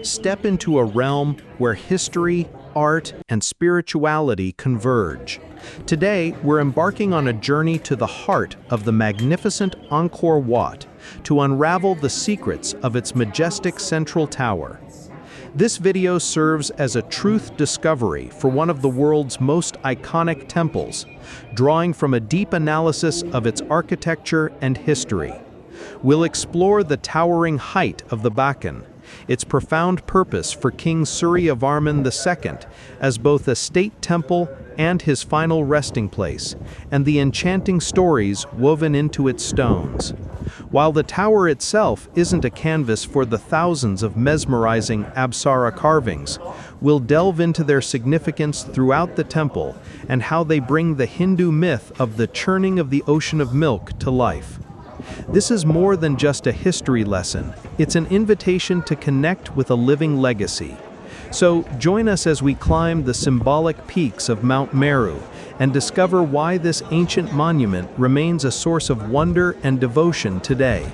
Step into a realm where history, art, and spirituality converge. Today, we're embarking on a journey to the heart of the magnificent Angkor Wat to unravel the secrets of its majestic central tower. This video serves as a truth discovery for one of the world's most iconic temples, drawing from a deep analysis of its architecture and history. We'll explore the towering height of the Bakan, its profound purpose for King Suryavarman II as both a state temple and his final resting place, and the enchanting stories woven into its stones. While the tower itself isn't a canvas for the thousands of mesmerizing Apsara carvings, we'll delve into their significance throughout the temple and how they bring the Hindu myth of the churning of the ocean of milk to life. This is more than just a history lesson, it's an invitation to connect with a living legacy. So join us as we climb the symbolic peaks of Mount Meru and discover why this ancient monument remains a source of wonder and devotion today.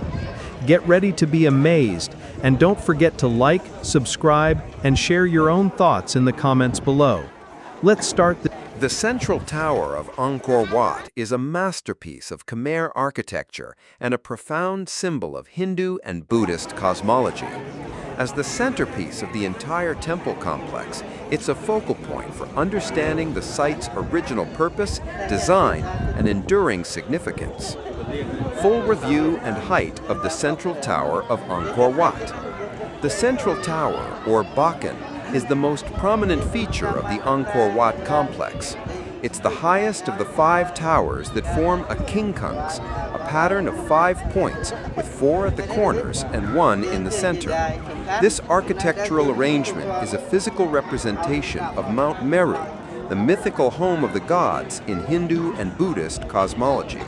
Get ready to be amazed, and don't forget to like, subscribe, and share your own thoughts in the comments below. Let's start The central tower of Angkor Wat is a masterpiece of Khmer architecture and a profound symbol of Hindu and Buddhist cosmology. As the centerpiece of the entire temple complex, it's a focal point for understanding the site's original purpose, design, and enduring significance. Full review and height of the central tower of Angkor Wat. The central tower, or Bakan, is the most prominent feature of the Angkor Wat complex. It's the highest of the 5 towers that form a quincunx, a pattern of 5 points with 4 at the corners and 1 in the center. This architectural arrangement is a physical representation of Mount Meru, the mythical home of the gods in Hindu and Buddhist cosmology.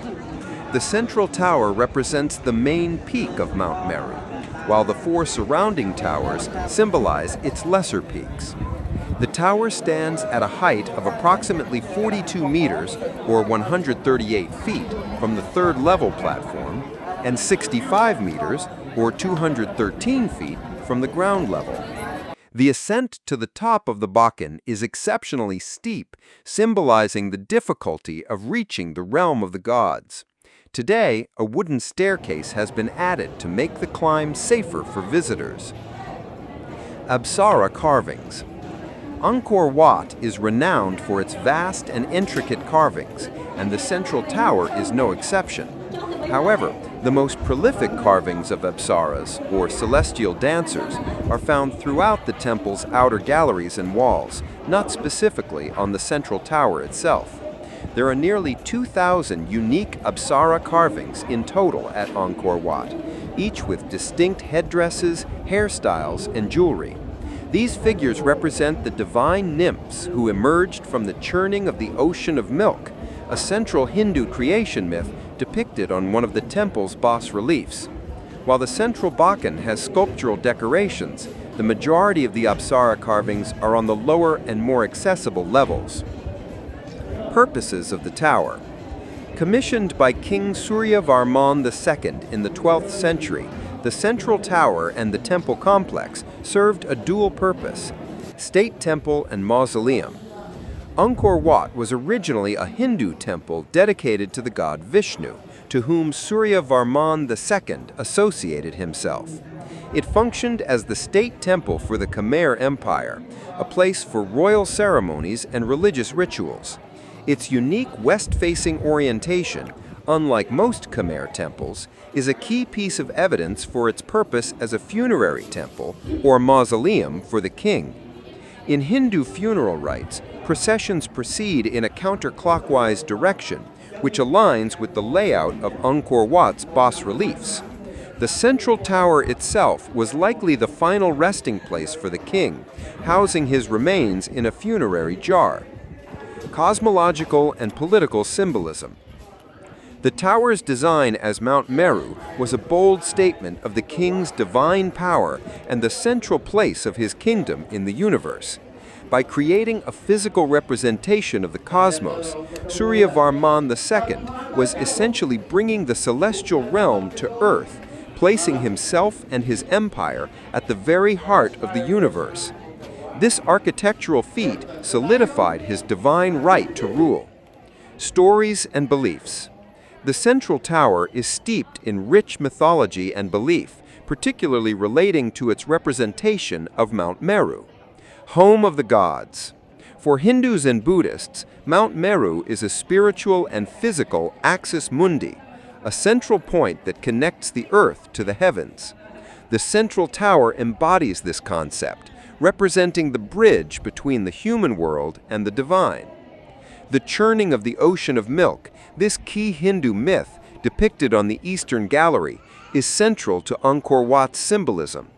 The central tower represents the main peak of Mount Meru, while the 4 surrounding towers symbolize its lesser peaks. The tower stands at a height of approximately 42 meters, or 138 feet, from the 3rd level platform, and 65 meters, or 213 feet, from the ground level. The ascent to the top of the Bakan is exceptionally steep, symbolizing the difficulty of reaching the realm of the gods. Today, a wooden staircase has been added to make the climb safer for visitors. Apsara carvings. Angkor Wat is renowned for its vast and intricate carvings, and the central tower is no exception. However, the most prolific carvings of Apsaras, or celestial dancers, are found throughout the temple's outer galleries and walls, not specifically on the central tower itself. There are nearly 2,000 unique Apsara carvings in total at Angkor Wat, each with distinct headdresses, hairstyles, and jewelry. These figures represent the divine nymphs who emerged from the churning of the ocean of milk, a central Hindu creation myth depicted on one of the temple's bas-reliefs. While the central Bakan has sculptural decorations, the majority of the Apsara carvings are on the lower and more accessible levels. Purposes of the tower. Commissioned by King Suryavarman II in the 12th century, the central tower and the temple complex served a dual purpose: state temple and mausoleum. Angkor Wat was originally a Hindu temple dedicated to the god Vishnu, to whom Suryavarman II associated himself. It functioned as the state temple for the Khmer Empire, a place for royal ceremonies and religious rituals. Its unique west-facing orientation, unlike most Khmer temples, is a key piece of evidence for its purpose as a funerary temple or mausoleum for the king. In Hindu funeral rites, processions proceed in a counterclockwise direction, which aligns with the layout of Angkor Wat's bas-reliefs. The central tower itself was likely the final resting place for the king, housing his remains in a funerary jar. Cosmological and political symbolism. The tower's design as Mount Meru was a bold statement of the king's divine power and the central place of his kingdom in the universe. By creating a physical representation of the cosmos, Suryavarman II was essentially bringing the celestial realm to Earth, placing himself and his empire at the very heart of the universe. This architectural feat solidified his divine right to rule. Stories and beliefs. The central tower is steeped in rich mythology and belief, particularly relating to its representation of Mount Meru, home of the gods. For Hindus and Buddhists, Mount Meru is a spiritual and physical axis mundi, a central point that connects the earth to the heavens. The central tower embodies this concept, representing the bridge between the human world and the divine. The churning of the ocean of milk, this key Hindu myth depicted on the Eastern Gallery, is central to Angkor Wat's symbolism.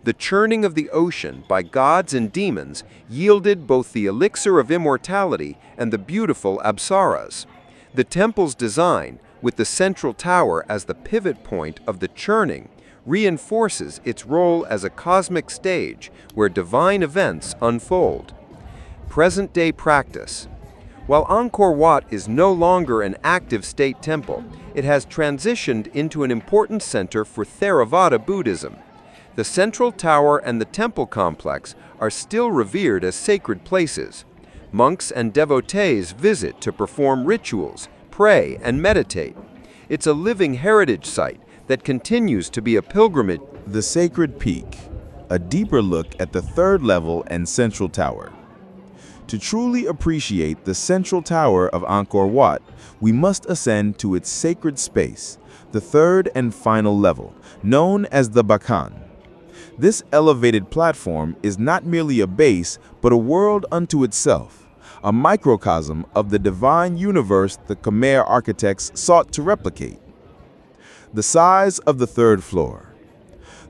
The churning of the ocean by gods and demons yielded both the elixir of immortality and the beautiful apsaras. The temple's design, with the central tower as the pivot point of the churning, reinforces its role as a cosmic stage where divine events unfold. Present-day practice. While Angkor Wat is no longer an active state temple, it has transitioned into an important center for Theravada Buddhism. The central tower and the temple complex are still revered as sacred places. Monks and devotees visit to perform rituals, pray, and meditate. It's a living heritage site that continues to be a pilgrimage. The Sacred Peak, a deeper look at the third level and central tower. To truly appreciate the central tower of Angkor Wat, we must ascend to its sacred space, the third and final level, known as the Bakan. This elevated platform is not merely a base, but a world unto itself, a microcosm of the divine universe the Khmer architects sought to replicate. The size of the third floor.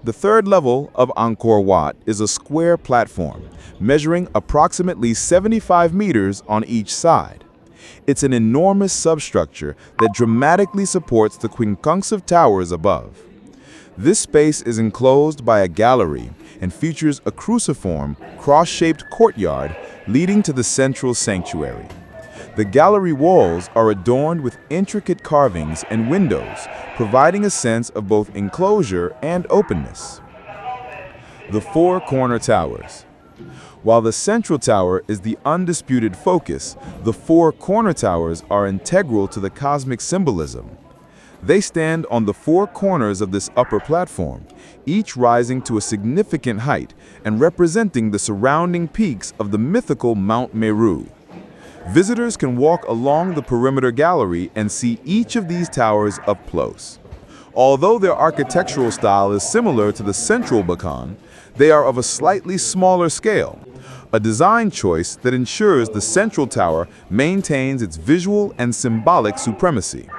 The third level of Angkor Wat is a square platform, measuring approximately 75 meters on each side. It's an enormous substructure that dramatically supports the quincunxive towers above. This space is enclosed by a gallery and features a cruciform, cross-shaped courtyard leading to the central sanctuary. The gallery walls are adorned with intricate carvings and windows, providing a sense of both enclosure and openness. The four corner towers. While the central tower is the undisputed focus, the four corner towers are integral to the cosmic symbolism. They stand on the four corners of this upper platform, each rising to a significant height and representing the surrounding peaks of the mythical Mount Meru. Visitors can walk along the perimeter gallery and see each of these towers up close. Although their architectural style is similar to the central Bakan, they are of a slightly smaller scale, a design choice that ensures the central tower maintains its visual and symbolic supremacy.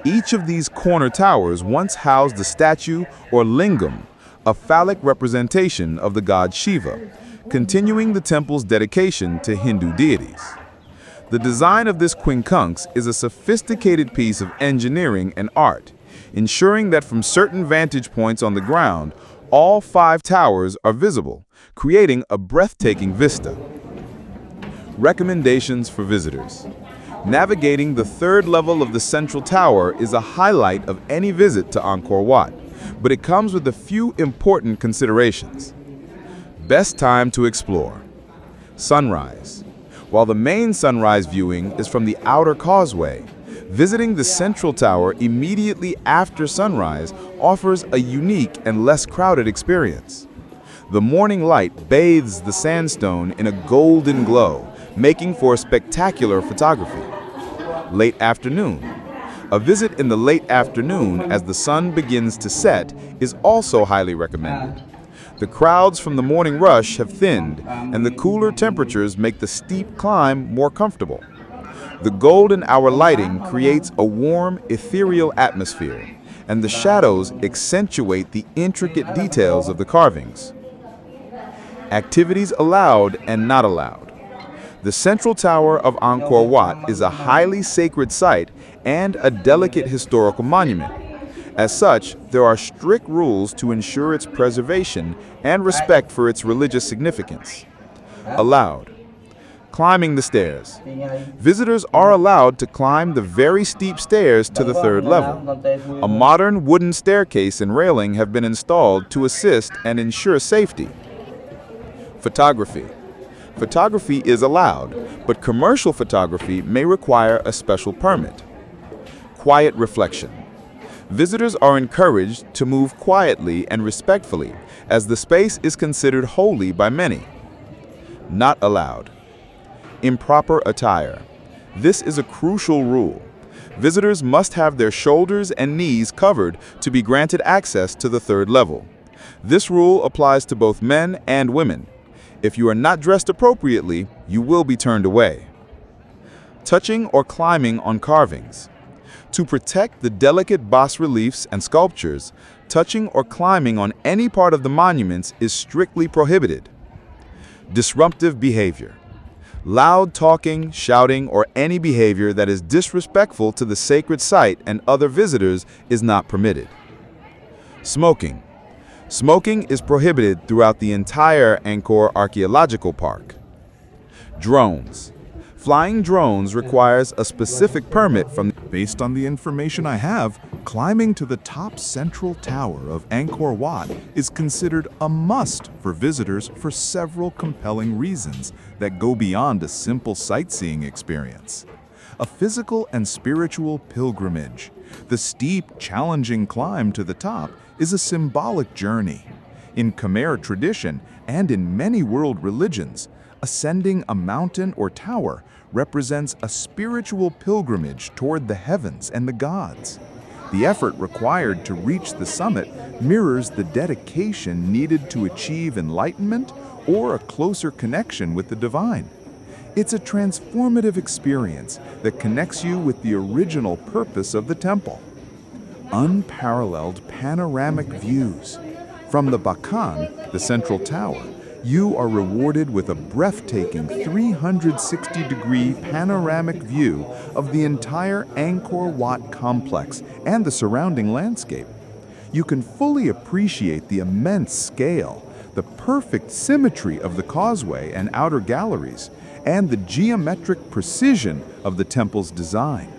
Each of these corner towers once housed the statue or lingam, a phallic representation of the god Shiva, continuing the temple's dedication to Hindu deities. The design of this quincunx is a sophisticated piece of engineering and art, ensuring that from certain vantage points on the ground, all five towers are visible, creating a breathtaking vista. Recommendations for visitors. Navigating the third level of the central tower is a highlight of any visit to Angkor Wat, but it comes with a few important considerations. Best time to explore. Sunrise. While the main sunrise viewing is from the outer causeway, visiting the central tower immediately after sunrise offers a unique and less crowded experience. The morning light bathes the sandstone in a golden glow, making for spectacular photography. Late afternoon. A visit in the late afternoon as the sun begins to set is also highly recommended. The crowds from the morning rush have thinned, and the cooler temperatures make the steep climb more comfortable. The golden hour lighting creates a warm, ethereal atmosphere, and the shadows accentuate the intricate details of the carvings. Activities allowed and not allowed. The central tower of Angkor Wat is a highly sacred site and a delicate historical monument. As such, there are strict rules to ensure its preservation and respect for its religious significance. Allowed. Climbing the stairs. Visitors are allowed to climb the very steep stairs to the third level. A modern wooden staircase and railing have been installed to assist and ensure safety. Photography. Photography is allowed, but commercial photography may require a special permit. Quiet reflection. Visitors are encouraged to move quietly and respectfully, as the space is considered holy by many. Not allowed. Improper attire. This is a crucial rule. Visitors must have their shoulders and knees covered to be granted access to the third level. This rule applies to both men and women. If you are not dressed appropriately, you will be turned away. Touching or climbing on carvings. To protect the delicate bas-reliefs and sculptures, touching or climbing on any part of the monuments is strictly prohibited. Disruptive behavior. Loud talking, shouting, or any behavior that is disrespectful to the sacred site and other visitors is not permitted. Smoking. Smoking is prohibited throughout the entire Angkor Archaeological Park. Drones. Flying drones requires a specific permit from. Based on the information I have, climbing to the top central tower of Angkor Wat is considered a must for visitors for several compelling reasons that go beyond a simple sightseeing experience. A physical and spiritual pilgrimage. The steep, challenging climb to the top is a symbolic journey. In Khmer tradition and in many world religions, ascending a mountain or tower represents a spiritual pilgrimage toward the heavens and the gods. The effort required to reach the summit mirrors the dedication needed to achieve enlightenment or a closer connection with the divine. It's a transformative experience that connects you with the original purpose of the temple. Unparalleled panoramic views. From the Bakan, the central tower, you are rewarded with a breathtaking 360-degree panoramic view of the entire Angkor Wat complex and the surrounding landscape. You can fully appreciate the immense scale, the perfect symmetry of the causeway and outer galleries, and the geometric precision of the temple's design.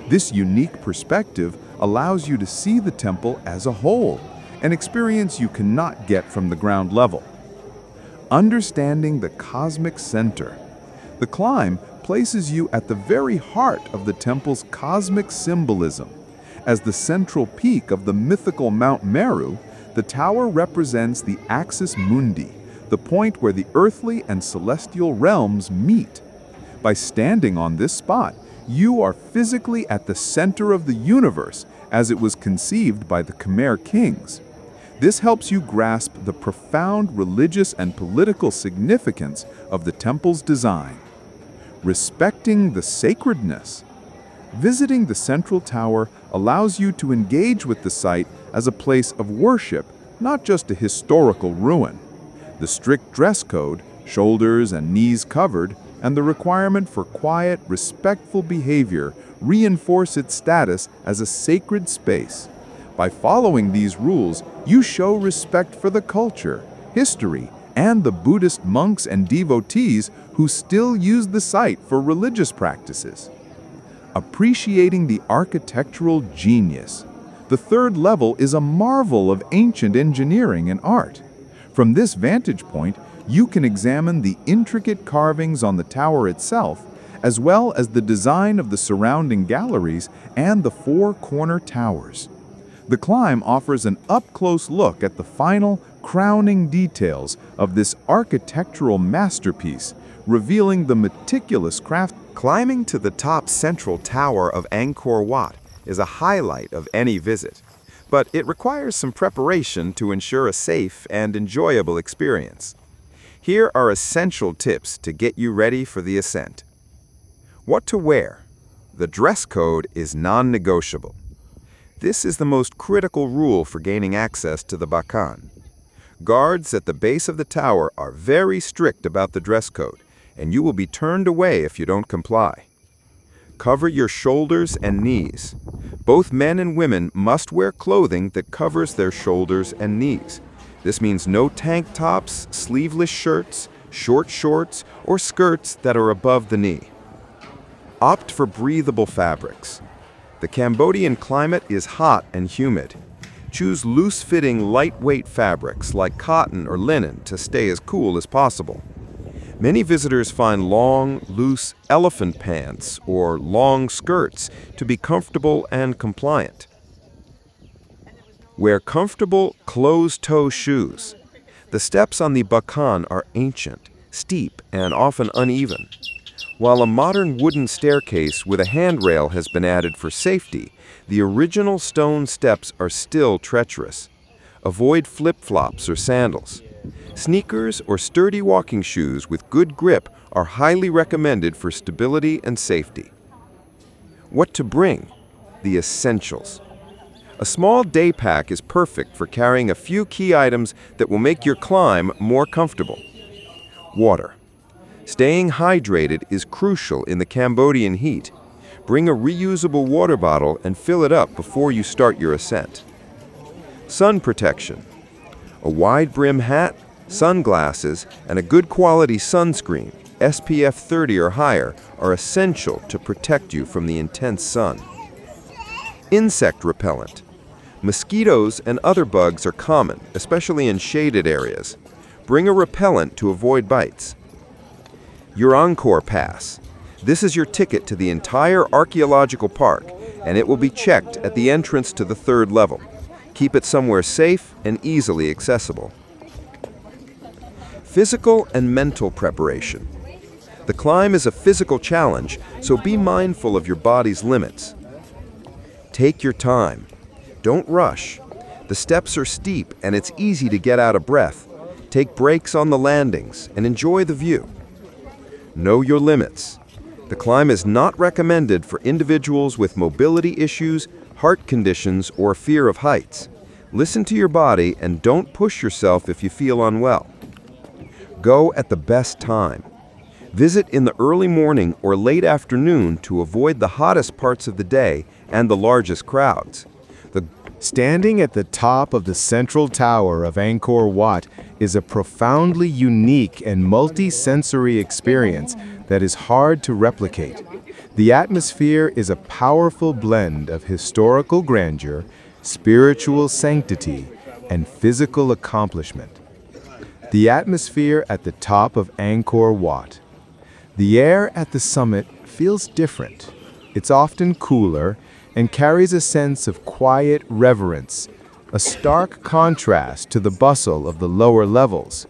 This unique perspective allows you to see the temple as a whole, an experience you cannot get from the ground level. Understanding the cosmic center. The climb places you at the very heart of the temple's cosmic symbolism. As the central peak of the mythical Mount Meru, the tower represents the axis mundi, the point where the earthly and celestial realms meet. By standing on this spot, you are physically at the center of the universe as it was conceived by the Khmer kings. This helps you grasp the profound religious and political significance of the temple's design. Respecting the sacredness. Visiting the central tower allows you to engage with the site as a place of worship, not just a historical ruin. The strict dress code, shoulders and knees covered, and the requirement for quiet, respectful behavior reinforce its status as a sacred space. By following these rules, you show respect for the culture, history, and the Buddhist monks and devotees who still use the site for religious practices. Appreciating the architectural genius. The third level is a marvel of ancient engineering and art. From this vantage point, you can examine the intricate carvings on the tower itself, as well as the design of the surrounding galleries and the four corner towers. The climb offers an up-close look at the final, crowning details of this architectural masterpiece, revealing the meticulous craft. Climbing to the top central tower of Angkor Wat is a highlight of any visit, but it requires some preparation to ensure a safe and enjoyable experience. Here are essential tips to get you ready for the ascent. What to wear? The dress code is non-negotiable. This is the most critical rule for gaining access to the Bakan. Guards at the base of the tower are very strict about the dress code, and you will be turned away if you don't comply. Cover your shoulders and knees. Both men and women must wear clothing that covers their shoulders and knees. This means no tank tops, sleeveless shirts, short shorts, or skirts that are above the knee. Opt for breathable fabrics. The Cambodian climate is hot and humid. Choose loose-fitting, lightweight fabrics like cotton or linen to stay as cool as possible. Many visitors find long, loose elephant pants or long skirts to be comfortable and compliant. Wear comfortable, closed-toe shoes. The steps on the Bakan are ancient, steep, and often uneven. While a modern wooden staircase with a handrail has been added for safety, the original stone steps are still treacherous. Avoid flip-flops or sandals. Sneakers or sturdy walking shoes with good grip are highly recommended for stability and safety. What to bring? The essentials. A small day pack is perfect for carrying a few key items that will make your climb more comfortable. Water. Staying hydrated is crucial in the Cambodian heat. Bring a reusable water bottle and fill it up before you start your ascent. Sun protection. A wide brim hat, sunglasses, and a good quality sunscreen, SPF 30 or higher, are essential to protect you from the intense sun. Insect repellent. Mosquitoes and other bugs are common, especially in shaded areas. Bring a repellent to avoid bites. Your Angkor Pass. This is your ticket to the entire archaeological park, and it will be checked at the entrance to the 3rd level. Keep it somewhere safe and easily accessible. Physical and mental preparation. The climb is a physical challenge, so be mindful of your body's limits. Take your time. Don't rush. The steps are steep and it's easy to get out of breath. Take breaks on the landings and enjoy the view. Know your limits. The climb is not recommended for individuals with mobility issues, heart conditions, or fear of heights. Listen to your body and don't push yourself if you feel unwell. Go at the best time. Visit in the early morning or late afternoon to avoid the hottest parts of the day and the largest crowds. Standing at the top of the central tower of Angkor Wat is a profoundly unique and multi-sensory experience that is hard to replicate. The atmosphere is a powerful blend of historical grandeur, spiritual sanctity, and physical accomplishment. The atmosphere at the top of Angkor Wat. The air at the summit feels different. It's often cooler and carries a sense of quiet reverence, a stark contrast to the bustle of the lower levels.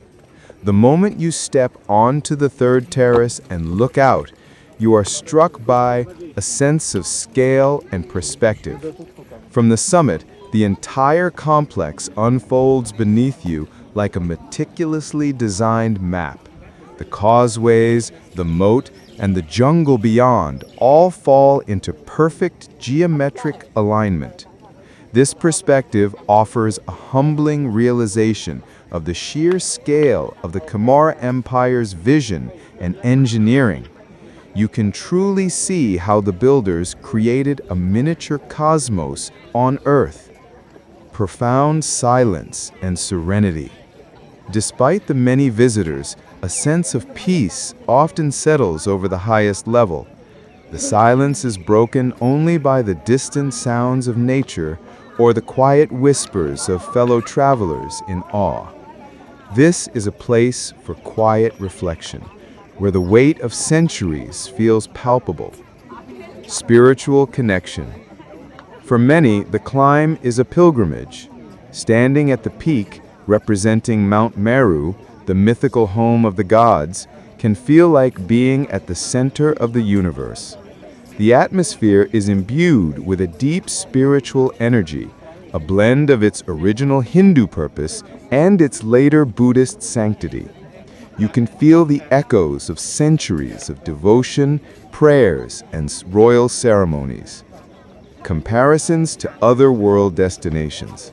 The moment you step onto the 3rd terrace and look out, you are struck by a sense of scale and perspective. From the summit, the entire complex unfolds beneath you like a meticulously designed map. The causeways, the moat, and the jungle beyond all fall into perfect geometric alignment. This perspective offers a humbling realization of the sheer scale of the Khmer Empire's vision and engineering. You can truly see how the builders created a miniature cosmos on Earth. Profound silence and serenity. Despite the many visitors, a sense of peace often settles over the highest level. The silence is broken only by the distant sounds of nature or the quiet whispers of fellow travelers in awe. This is a place for quiet reflection, where the weight of centuries feels palpable. Spiritual connection. For many, the climb is a pilgrimage. Standing at the peak, representing Mount Meru, the mythical home of the gods, can feel like being at the center of the universe. The atmosphere is imbued with a deep spiritual energy, a blend of its original Hindu purpose and its later Buddhist sanctity. You can feel the echoes of centuries of devotion, prayers, and royal ceremonies. Comparisons to other world destinations.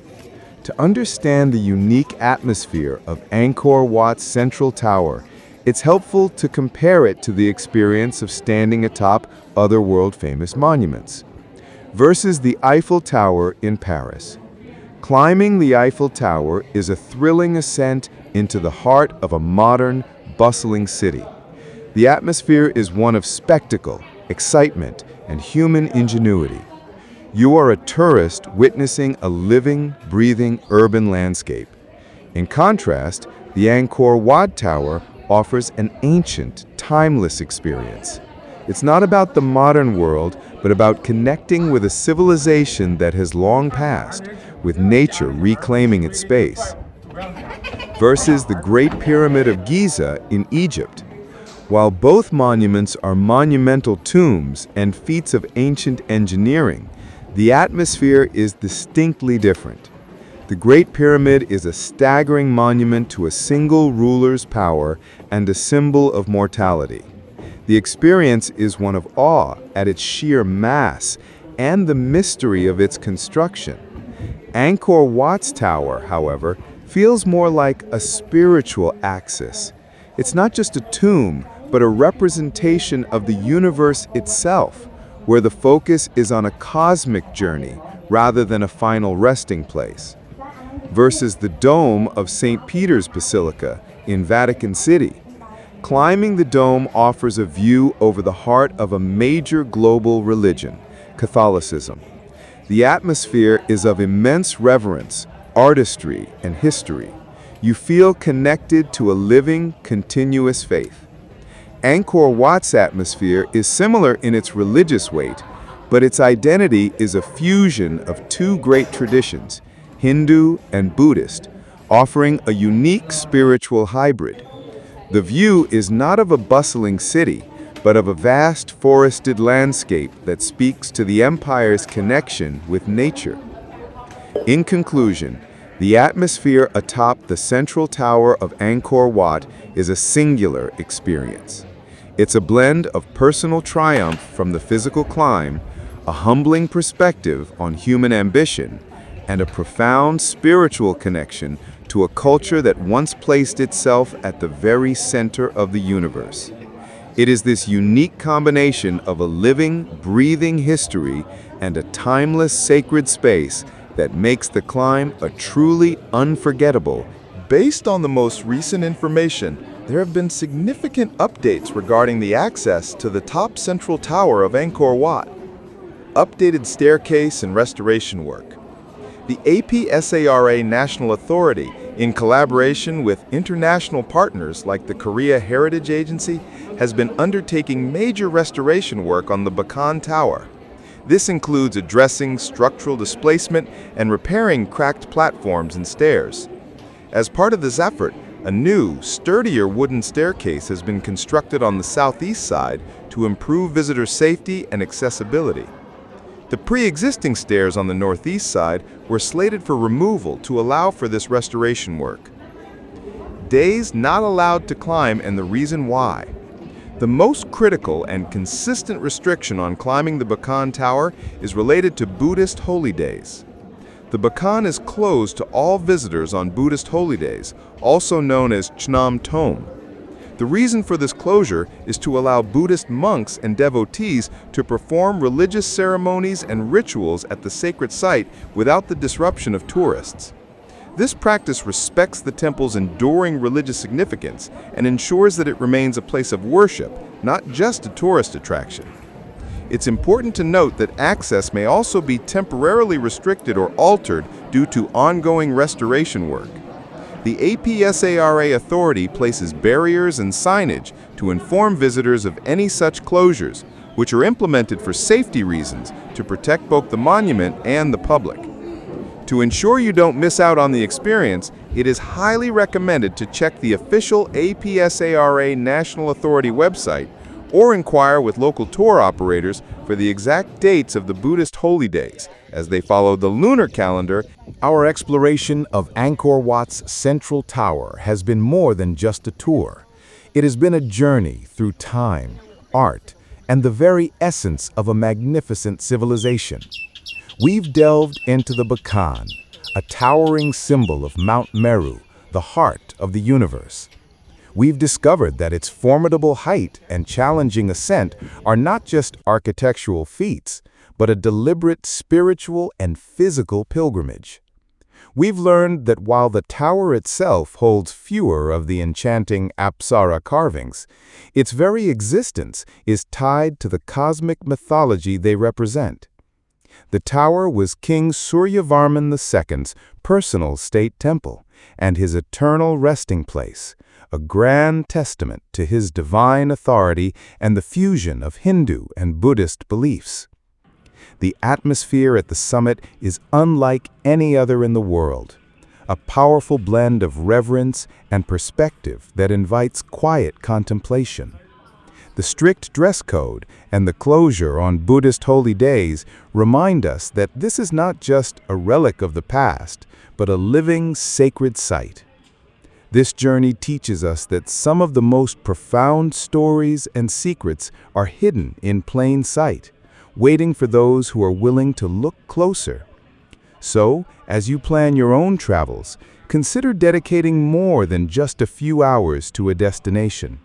To understand the unique atmosphere of Angkor Wat's central tower, it's helpful to compare it to the experience of standing atop other world-famous monuments. Versus the Eiffel Tower in Paris. Climbing the Eiffel Tower is a thrilling ascent into the heart of a modern, bustling city. The atmosphere is one of spectacle, excitement, and human ingenuity. You are a tourist witnessing a living, breathing urban landscape. In contrast, the Angkor Wat Tower offers an ancient, timeless experience. It's not about the modern world, but about connecting with a civilization that has long passed, with nature reclaiming its space. Versus the Great Pyramid of Giza in Egypt. While both monuments are monumental tombs and feats of ancient engineering, the atmosphere is distinctly different. The Great Pyramid is a staggering monument to a single ruler's power and a symbol of mortality. The experience is one of awe at its sheer mass and the mystery of its construction. Angkor Wat's tower, however, feels more like a spiritual axis. It's not just a tomb, but a representation of the universe itself, where the focus is on a cosmic journey rather than a final resting place. Versus the dome of St. Peter's Basilica in Vatican City. Climbing the dome offers a view over the heart of a major global religion, Catholicism. The atmosphere is of immense reverence, artistry, and history. You feel connected to a living, continuous faith. Angkor Wat's atmosphere is similar in its religious weight, but its identity is a fusion of two great traditions, Hindu and Buddhist, offering a unique spiritual hybrid. The view is not of a bustling city, but of a vast forested landscape that speaks to the empire's connection with nature. In conclusion, the atmosphere atop the central tower of Angkor Wat is a singular experience. It's a blend of personal triumph from the physical climb, a humbling perspective on human ambition, and a profound spiritual connection to a culture that once placed itself at the very center of the universe. It is this unique combination of a living, breathing history and a timeless sacred space that makes the climb a truly unforgettable. Based on the most recent information, there have been significant updates regarding the access to the top central tower of Angkor Wat. Updated staircase and restoration work. The APSARA National Authority, in collaboration with international partners like the Korea Heritage Agency, has been undertaking major restoration work on the Bakan Tower. This includes addressing structural displacement and repairing cracked platforms and stairs. As part of this effort, a new, sturdier wooden staircase has been constructed on the southeast side to improve visitor safety and accessibility. The pre-existing stairs on the northeast side were slated for removal to allow for this restoration work. Days not allowed to climb and the reason why. The most critical and consistent restriction on climbing the Bakan Tower is related to Buddhist holy days. The Bakan is closed to all visitors on Buddhist holy days, also known as Chnam Tom. The reason for this closure is to allow Buddhist monks and devotees to perform religious ceremonies and rituals at the sacred site without the disruption of tourists. This practice respects the temple's enduring religious significance and ensures that it remains a place of worship, not just a tourist attraction. It's important to note that access may also be temporarily restricted or altered due to ongoing restoration work. The APSARA authority places barriers and signage to inform visitors of any such closures, which are implemented for safety reasons to protect both the monument and the public. To ensure you don't miss out on the experience, it is highly recommended to check the official APSARA National Authority website or inquire with local tour operators for the exact dates of the Buddhist holy days, as they follow the lunar calendar. Our exploration of Angkor Wat's central tower has been more than just a tour. It has been a journey through time, art, and the very essence of a magnificent civilization. We've delved into the Bakan, a towering symbol of Mount Meru, the heart of the universe. We've discovered that its formidable height and challenging ascent are not just architectural feats, but a deliberate spiritual and physical pilgrimage. We've learned that while the tower itself holds fewer of the enchanting Apsara carvings, its very existence is tied to the cosmic mythology they represent. The tower was King Suryavarman II's personal state temple and his eternal resting place, a grand testament to his divine authority and the fusion of Hindu and Buddhist beliefs. The atmosphere at the summit is unlike any other in the world, a powerful blend of reverence and perspective that invites quiet contemplation. The strict dress code and the closure on Buddhist holy days remind us that this is not just a relic of the past, but a living, sacred site. This journey teaches us that some of the most profound stories and secrets are hidden in plain sight, waiting for those who are willing to look closer. So, as you plan your own travels, consider dedicating more than just a few hours to a destination.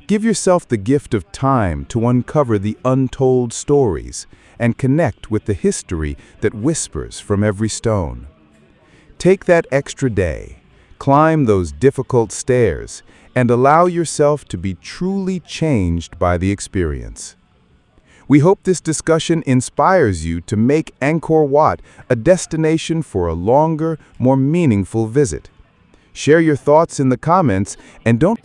Give yourself the gift of time to uncover the untold stories and connect with the history that whispers from every stone. Take that extra day, climb those difficult stairs, and allow yourself to be truly changed by the experience. We hope this discussion inspires you to make Angkor Wat a destination for a longer, more meaningful visit. Share your thoughts in the comments and don't